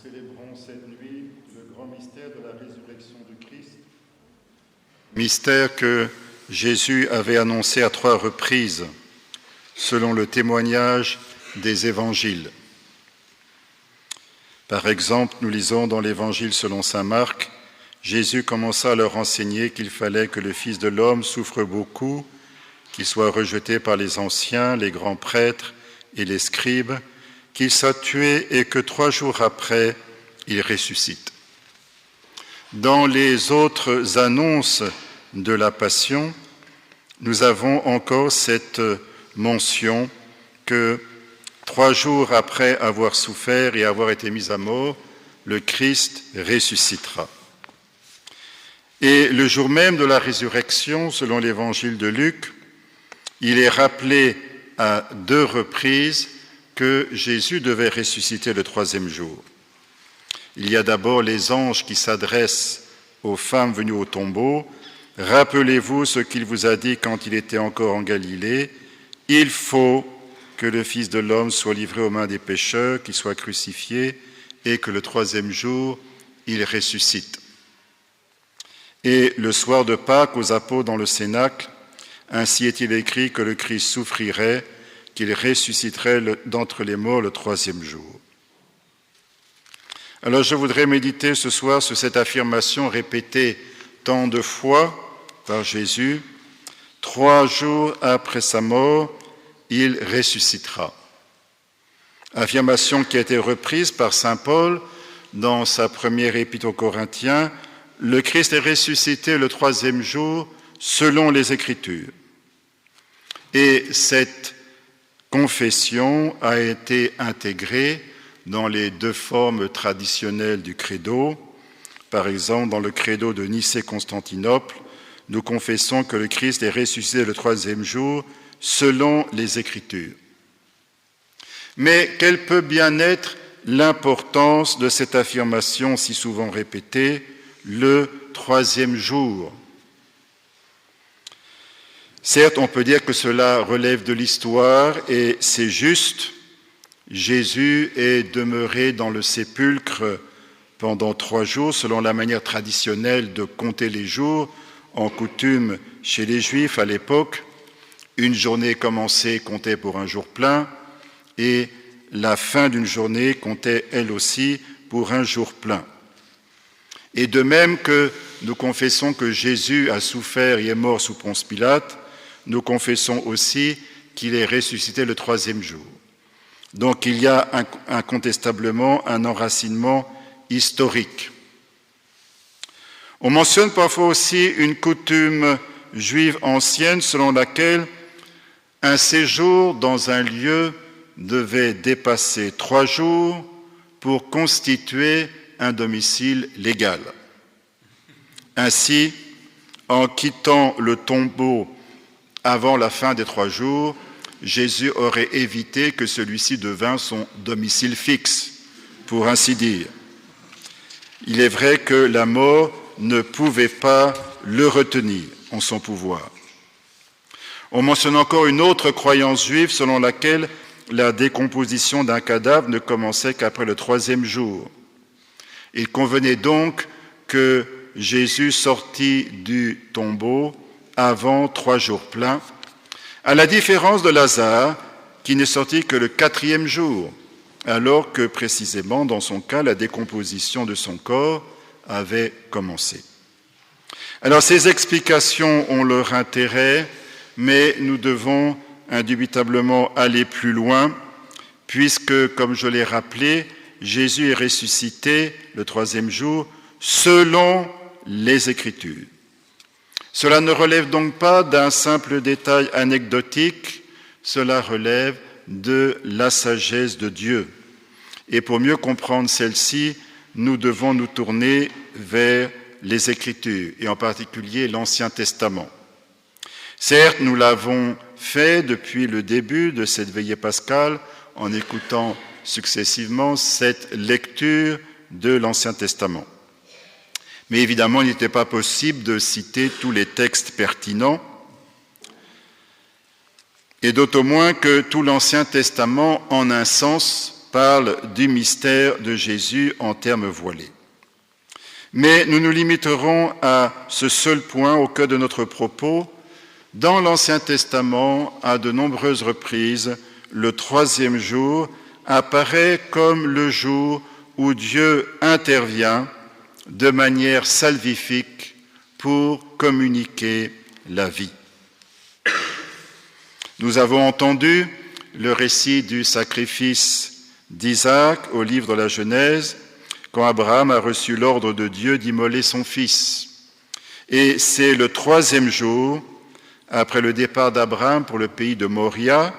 célébrons cette nuit le grand mystère de la résurrection du Christ. Mystère que Jésus avait annoncé à 3 reprises, selon le témoignage des évangiles. Par exemple, nous lisons dans l'évangile selon saint Marc, Jésus commença à leur enseigner qu'il fallait que le Fils de l'homme souffre beaucoup, qu'il soit rejeté par les anciens, les grands prêtres et les scribes, qu'il soit tué et que 3 jours après, il ressuscite. Dans les autres annonces de la Passion, nous avons encore cette mention que 3 jours après avoir souffert et avoir été mis à mort, le Christ ressuscitera. Et le jour même de la résurrection, selon l'évangile de Luc, il est rappelé à 2 reprises que Jésus devait ressusciter le 3e jour. Il y a d'abord les anges qui s'adressent aux femmes venues au tombeau. « Rappelez-vous ce qu'il vous a dit quand il était encore en Galilée. Il faut que le Fils de l'homme soit livré aux mains des pécheurs, qu'il soit crucifié et que le 3e jour, il ressuscite. » Et le soir de Pâques, aux apôtres dans le Cénacle, ainsi est-il écrit que le Christ souffrirait, qu'il ressusciterait d'entre les morts le 3e jour. Alors je voudrais méditer ce soir sur cette affirmation répétée tant de fois par Jésus, 3 jours après sa mort, il ressuscitera. Affirmation qui a été reprise par saint Paul dans sa première épître aux Corinthiens, le Christ est ressuscité le 3e jour selon les Écritures. Et cette confession a été intégrée dans les 2 formes traditionnelles du credo. Par exemple, dans le credo de Nicée-Constantinople, nous confessons que le Christ est ressuscité le 3e jour selon les Écritures. Mais quelle peut bien être l'importance de cette affirmation si souvent répétée, le 3e jour? Certes, on peut dire que cela relève de l'histoire et c'est juste. Jésus est demeuré dans le sépulcre pendant 3 jours, selon la manière traditionnelle de compter les jours, en coutume chez les Juifs à l'époque. Une journée commencée comptait pour un jour plein et la fin d'une journée comptait elle aussi pour un jour plein. Et de même que nous confessons que Jésus a souffert et est mort sous Ponce Pilate, nous confessons aussi qu'il est ressuscité le 3e jour. Donc il y a incontestablement un enracinement historique. On mentionne parfois aussi une coutume juive ancienne selon laquelle un séjour dans un lieu devait dépasser 3 jours pour constituer un domicile légal. Ainsi, en quittant le tombeau avant la fin des 3 jours, Jésus aurait évité que celui-ci devint son domicile fixe, pour ainsi dire. Il est vrai que la mort ne pouvait pas le retenir en son pouvoir. On mentionne encore une autre croyance juive selon laquelle la décomposition d'un cadavre ne commençait qu'après le 3e jour. Il convenait donc que Jésus sortît du tombeau avant 3 jours pleins, à la différence de Lazare, qui n'est sorti que le 4e jour, alors que précisément dans son cas, la décomposition de son corps avait commencé. Alors ces explications ont leur intérêt, mais nous devons indubitablement aller plus loin, puisque, comme je l'ai rappelé, Jésus est ressuscité le 3e jour selon les Écritures. Cela ne relève donc pas d'un simple détail anecdotique, cela relève de la sagesse de Dieu. Et pour mieux comprendre celle-ci, nous devons nous tourner vers les Écritures, et en particulier l'Ancien Testament. Certes, nous l'avons fait depuis le début de cette veillée pascale en écoutant successivement cette lecture de l'Ancien Testament. Mais évidemment, il n'était pas possible de citer tous les textes pertinents, et d'autant moins que tout l'Ancien Testament, en un sens, parle du mystère de Jésus en termes voilés. Mais nous nous limiterons à ce seul point au cœur de notre propos. Dans l'Ancien Testament, à de nombreuses reprises, le troisième jour apparaît comme le jour où Dieu intervient de manière salvifique pour communiquer la vie. Nous avons entendu le récit du sacrifice d'Isaac au livre de la Genèse, quand Abraham a reçu l'ordre de Dieu d'immoler son fils. Et c'est le troisième jour, après le départ d'Abraham pour le pays de Moria,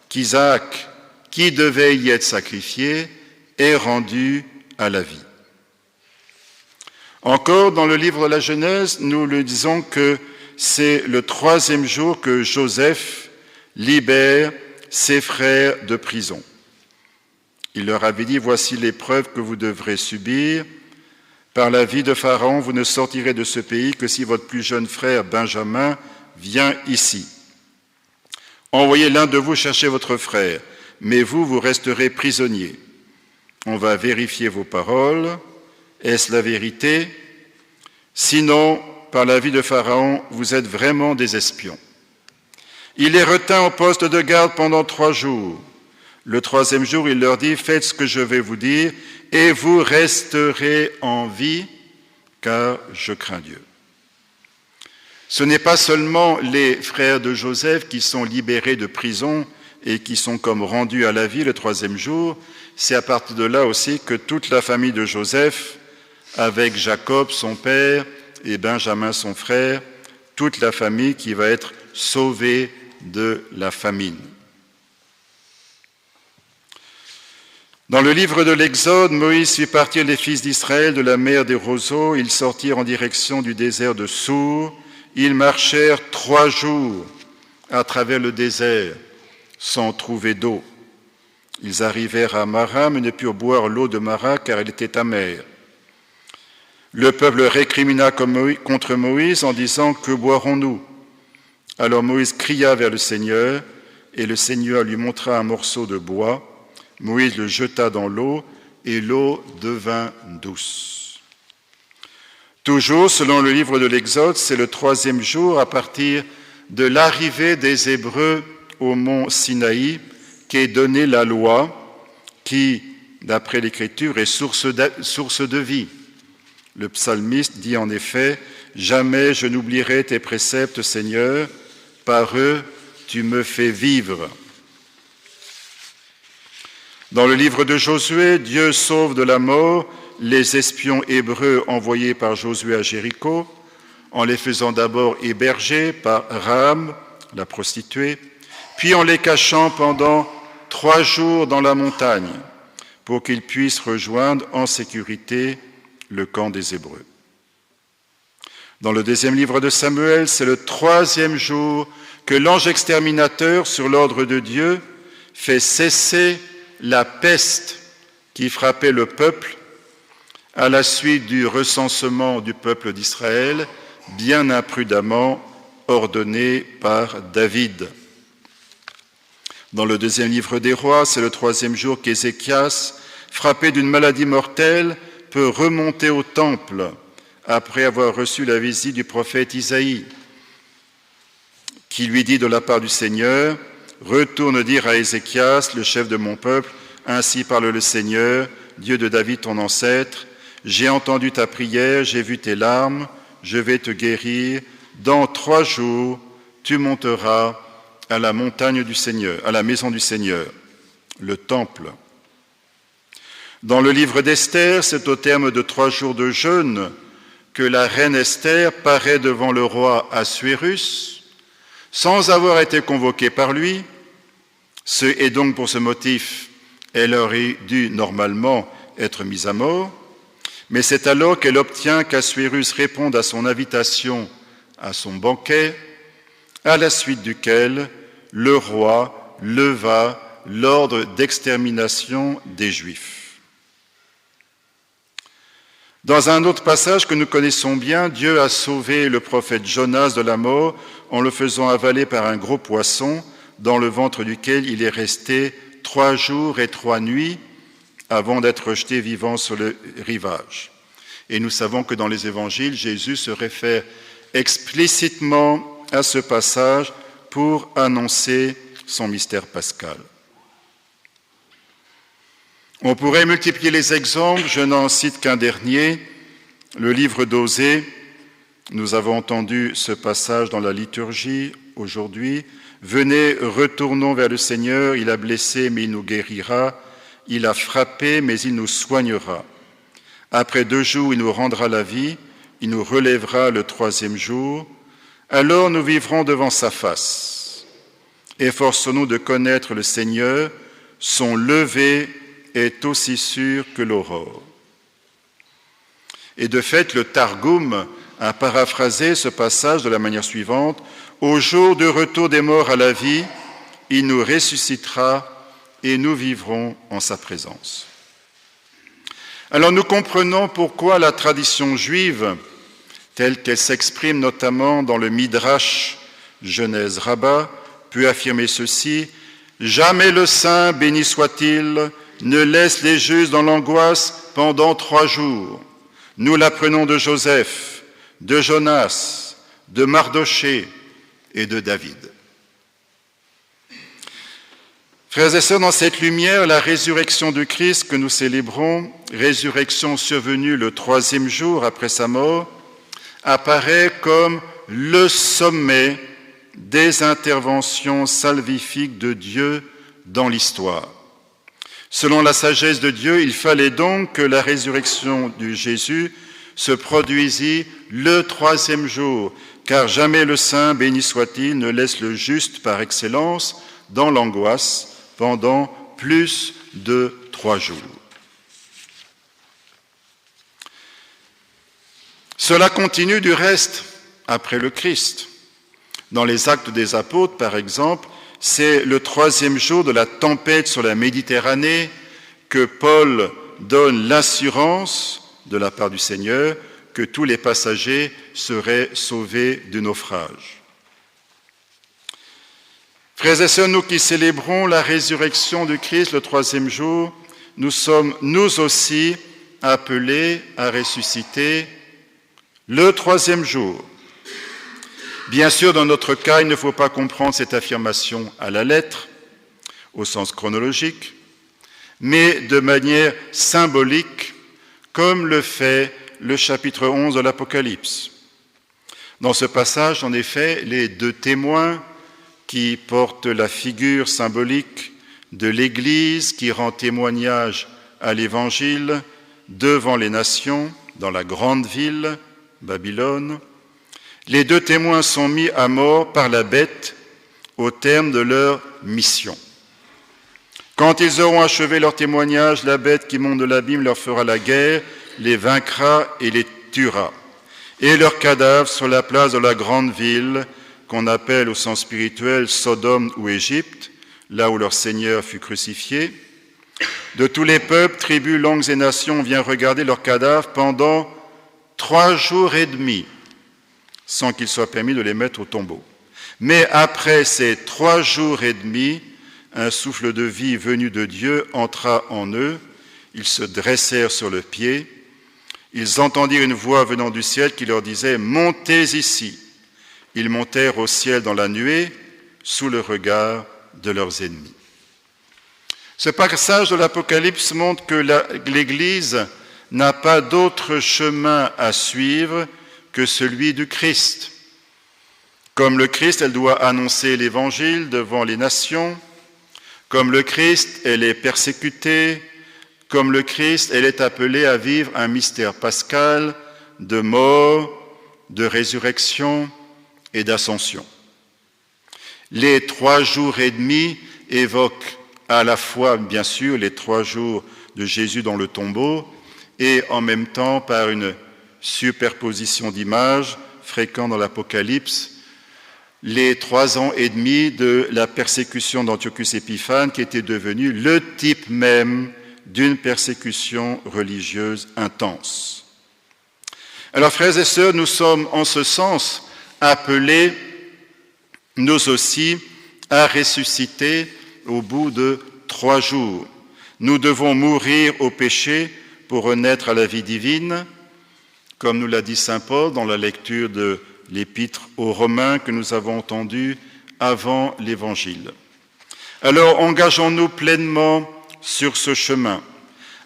qu'Isaac, qui devait y être sacrifié, est rendu à la vie. Encore dans le livre de la Genèse, nous le disons que c'est le troisième jour que Joseph libère ses frères de prison. Il leur avait dit, voici l'épreuve que vous devrez subir. Par la vie de Pharaon, vous ne sortirez de ce pays que si votre plus jeune frère Benjamin vient ici. Envoyez l'un de vous chercher votre frère, mais vous resterez prisonniers. On va vérifier vos paroles. Est-ce la vérité? Sinon, par la vie de Pharaon, vous êtes vraiment des espions. Il les retint au poste de garde pendant 3 jours. Le troisième jour, il leur dit, faites ce que je vais vous dire, et vous resterez en vie, car je crains Dieu. Ce n'est pas seulement les frères de Joseph qui sont libérés de prison et qui sont comme rendus à la vie le troisième jour, c'est à partir de là aussi que toute la famille de Joseph, avec Jacob, son père, et Benjamin, son frère, toute la famille qui va être sauvée de la famine. Dans le livre de l'Exode, Moïse fit partir les fils d'Israël de la mer des roseaux. Ils sortirent en direction du désert de Sour. Ils marchèrent 3 jours à travers le désert sans trouver d'eau. Ils arrivèrent à Mara, mais ne purent boire l'eau de Mara car elle était amère. Le peuple récrimina contre Moïse en disant « Que boirons-nous » Alors Moïse cria vers le Seigneur, et le Seigneur lui montra un morceau de bois. Moïse le jeta dans l'eau, et l'eau devint douce. Toujours, selon le livre de l'Exode, c'est le 3e jour à partir de l'arrivée des Hébreux au mont Sinaï qu'est donnée la loi qui, d'après l'Écriture, est source de vie. Le psalmiste dit en effet « Jamais je n'oublierai tes préceptes, Seigneur, par eux tu me fais vivre ». Dans le livre de Josué, Dieu sauve de la mort les espions hébreux envoyés par Josué à Jéricho, en les faisant d'abord héberger par Rahab, la prostituée, puis en les cachant pendant 3 jours dans la montagne, pour qu'ils puissent rejoindre en sécurité le camp des Hébreux. Dans le 2e livre de Samuel, c'est le 3e jour que l'ange exterminateur, sur l'ordre de Dieu, fait cesser la peste qui frappait le peuple à la suite du recensement du peuple d'Israël, bien imprudemment ordonné par David. Dans le 2e livre des rois, c'est le 3e jour qu'Ézéchias, frappé d'une maladie mortelle, peut remonter au temple après avoir reçu la visite du prophète Isaïe, qui lui dit de la part du Seigneur « Retourne dire à Ézéchias, le chef de mon peuple, ainsi parle le Seigneur, Dieu de David ton ancêtre, j'ai entendu ta prière, j'ai vu tes larmes, je vais te guérir. Dans 3 jours, tu monteras à la montagne du Seigneur, à la maison du Seigneur, le temple. » Dans le livre d'Esther, c'est au terme de 3 jours de jeûne que la reine Esther paraît devant le roi Assuérus, sans avoir été convoquée par lui. Et donc pour ce motif, elle aurait dû normalement être mise à mort, mais c'est alors qu'elle obtient qu'Assuérus réponde à son invitation à son banquet, à la suite duquel le roi leva l'ordre d'extermination des Juifs. Dans un autre passage que nous connaissons bien, Dieu a sauvé le prophète Jonas de la mort en le faisant avaler par un gros poisson dans le ventre duquel il est resté 3 jours et 3 nuits avant d'être jeté vivant sur le rivage. Et nous savons que dans les évangiles, Jésus se réfère explicitement à ce passage pour annoncer son mystère pascal. On pourrait multiplier les exemples, je n'en cite qu'un dernier, le livre d'Osée. Nous avons entendu ce passage dans la liturgie aujourd'hui. « Venez, retournons vers le Seigneur, il a blessé, mais il nous guérira, il a frappé, mais il nous soignera. Après 2 jours, il nous rendra la vie, il nous relèvera le 3e jour. Alors nous vivrons devant sa face. Efforçons-nous de connaître le Seigneur, son lever est aussi sûr que l'aurore. » Et de fait, le Targum a paraphrasé ce passage de la manière suivante. « Au jour du retour des morts à la vie, il nous ressuscitera et nous vivrons en sa présence. » Alors nous comprenons pourquoi la tradition juive, telle qu'elle s'exprime notamment dans le Midrash Genèse Rabbah, peut affirmer ceci: « Jamais le saint, béni soit-il, ne laisse les justes dans l'angoisse pendant 3 jours. Nous l'apprenons de Joseph, de Jonas, de Mardoché et de David. » Frères et sœurs, dans cette lumière, la résurrection du Christ que nous célébrons, résurrection survenue le 3e jour après sa mort, apparaît comme le sommet des interventions salvifiques de Dieu dans l'histoire. Selon la sagesse de Dieu, il fallait donc que la résurrection de Jésus se produisit le 3e jour, car jamais le saint, béni soit-il, ne laisse le juste par excellence dans l'angoisse pendant plus de 3 jours. Cela continue du reste après le Christ. Dans les Actes des Apôtres, par exemple, c'est le 3e jour de la tempête sur la Méditerranée que Paul donne l'assurance de la part du Seigneur que tous les passagers seraient sauvés du naufrage. Frères et sœurs, nous qui célébrons la résurrection du Christ le 3e jour, nous sommes nous aussi appelés à ressusciter le 3e jour. Bien sûr, dans notre cas, il ne faut pas comprendre cette affirmation à la lettre, au sens chronologique, mais de manière symbolique, comme le fait le chapitre 11 de l'Apocalypse. Dans ce passage, en effet, les 2 témoins qui portent la figure symbolique de l'Église qui rend témoignage à l'Évangile devant les nations, dans la grande ville, Babylone, les 2 témoins sont mis à mort par la bête au terme de leur mission. Quand ils auront achevé leur témoignage, la bête qui monte de l'abîme leur fera la guerre, les vaincra et les tuera. Et leurs cadavres sur la place de la grande ville, qu'on appelle au sens spirituel Sodome ou Égypte, là où leur Seigneur fut crucifié. De tous les peuples, tribus, langues et nations, on vient regarder leurs cadavres pendant 3 jours et demi, sans qu'il soit permis de les mettre au tombeau. Mais après ces 3 jours et demi, un souffle de vie venu de Dieu entra en eux. Ils se dressèrent sur le pied. Ils entendirent une voix venant du ciel qui leur disait « Montez ici ». Ils montèrent au ciel dans la nuée, sous le regard de leurs ennemis. Ce passage de l'Apocalypse montre que l'Église n'a pas d'autre chemin à suivre que celui du Christ. Comme le Christ, elle doit annoncer l'Évangile devant les nations. Comme le Christ, elle est persécutée. Comme le Christ, elle est appelée à vivre un mystère pascal de mort, de résurrection et d'ascension. Les 3 jours et demi évoquent à la fois, bien sûr, les 3 jours de Jésus dans le tombeau et en même temps, par une superposition d'images fréquente dans l'Apocalypse, les 3 ans et demi de la persécution d'Antiochus Épiphane qui était devenue le type même d'une persécution religieuse intense. Alors, frères et sœurs, nous sommes en ce sens appelés, nous aussi, à ressusciter au bout de 3 jours. Nous devons mourir au péché pour renaître à la vie divine, comme nous l'a dit saint Paul dans la lecture de l'épître aux Romains que nous avons entendue avant l'Évangile. Alors engageons-nous pleinement sur ce chemin,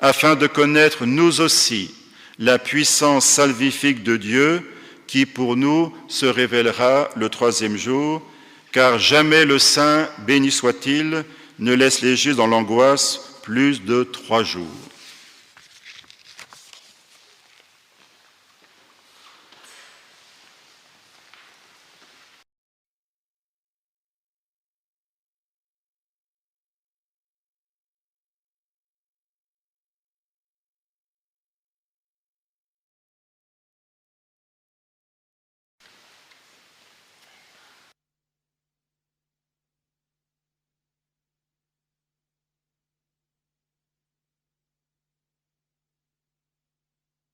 afin de connaître nous aussi la puissance salvifique de Dieu qui pour nous se révélera le troisième jour, car jamais le saint, béni soit-il, ne laisse les justes dans l'angoisse plus de 3 jours.